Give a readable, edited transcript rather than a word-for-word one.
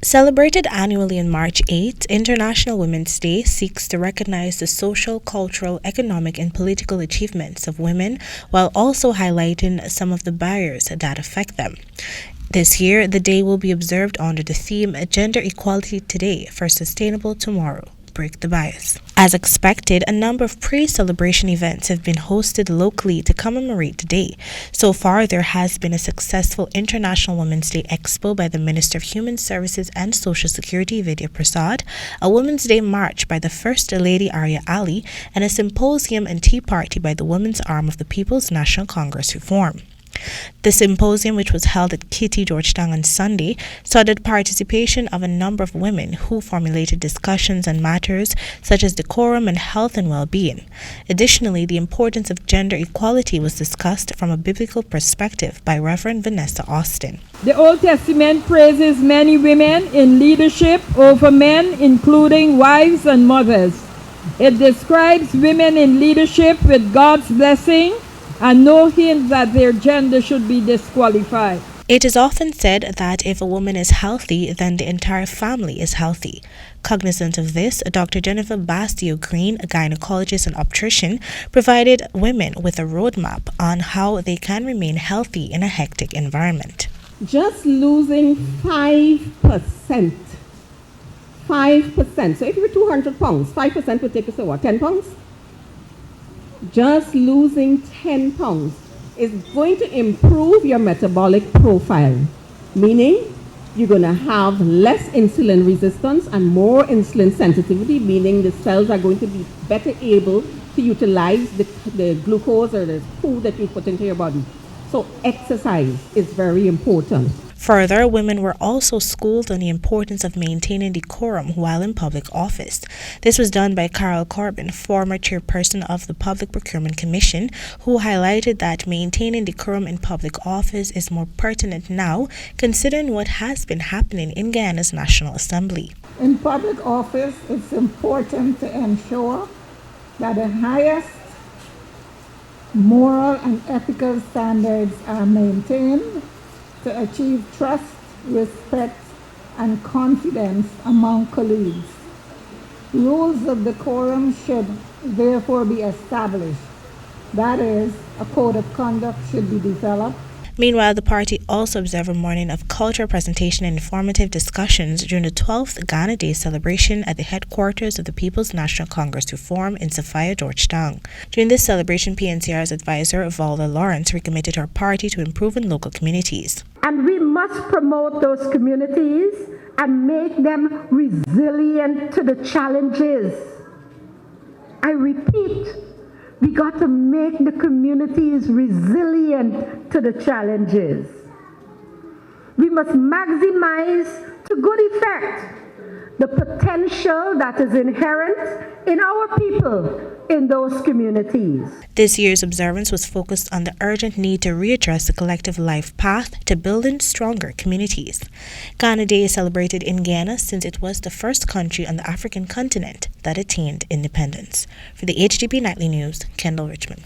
Celebrated annually on March 8, International Women's Day seeks to recognize the social, cultural, economic, and political achievements of women while also highlighting some of the barriers that affect them. This year, the day will be observed under the theme Gender Equality Today for Sustainable Tomorrow. Break the bias. As expected, a number of pre-celebration events have been hosted locally to commemorate the day. So far, there has been a successful International Women's Day Expo by the Minister of Human Services and Social Security, Vidya Prasad, a Women's Day March by the First Lady Arya Ali, and a symposium and tea party by the women's arm of the People's National Congress Reform. The symposium, which was held at Kitty Georgetown on Sunday, saw the participation of a number of women who formulated discussions on matters such as decorum and health and well-being. Additionally, the importance of gender equality was discussed from a biblical perspective by Reverend VANESSA Austin. The Old Testament praises many women in leadership over men, including wives and mothers. It describes women in leadership with God's blessing and no hint that their gender should be disqualified. It is often said that if a woman is healthy, then the entire family is healthy. Cognizant of this, Dr. Jennifer Bastio-Green, a gynecologist and obstetrician, provided women with a roadmap on how they can remain healthy in a hectic environment. Just losing 5%. 5%. So if you're 200 pounds, 5% would take us to what, 10 pounds? Just losing 10 pounds is going to improve your metabolic profile, meaning you're going to have less insulin resistance and more insulin sensitivity, meaning the cells are going to be better able to utilize the glucose or the food that you put into your body. So exercise is very important. Further, women were also schooled on the importance of maintaining decorum while in public office. This was done by CORBIN, former chairperson of the Public Procurement Commission, who highlighted that maintaining decorum in public office is more pertinent now, considering what has been happening in Guyana's National Assembly. In public office, it's important to ensure that the highest moral and ethical standards are maintained to achieve trust, respect, and confidence among colleagues. Rules of decorum should therefore be established. That is, a code of conduct should be developed. Meanwhile, the party also observed a morning of cultural presentation and informative discussions during the 12th Ghana Day celebration at the headquarters of the People's National Congress Reform in Sophia, Georgetown. During this celebration, PNCR's advisor, Valda Lawrence, recommitted her party to improving local communities. And we must promote those communities and make them resilient to the challenges. I repeat, we got to make the communities resilient to the challenges. We must maximize to good effect the potential that is inherent in our people in those communities. This year's observance was focused on the urgent need to readdress the collective life path to building stronger communities. Ghana Day is celebrated in Guyana since it was the first country on the African continent that attained independence. For the HDP Nightly News, Kendell Richmond.